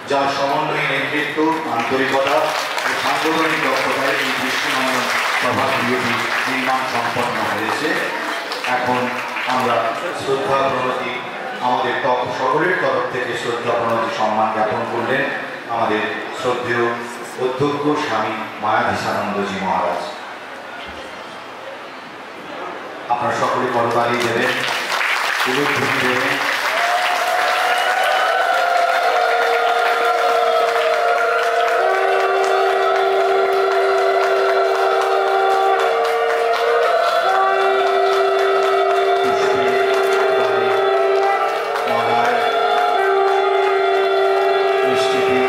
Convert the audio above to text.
যার সমন্বয়ী নেতৃত্ব, আন্তরিকতা ও সাংগঠনিক দক্ষতায় এই দৃষ্টিনন্দন সভাগৃহটি নির্মাণ সম্পন্ন হয়েছে। এখন আমরা শ্রদ্ধা প্রণতি আমাদের সকলের তরফ থেকে শ্রদ্ধা প্রণতি সম্মান জ্ঞাপন করলেন আমাদের শ্রদ্ধেয় অধ্যক্ষ স্বামী মায়াধীশানন্দজি মহারাজ। আপনারা সকলে করতালি দেবেন, উলুধ্বনি দেবেন। মিষ্টি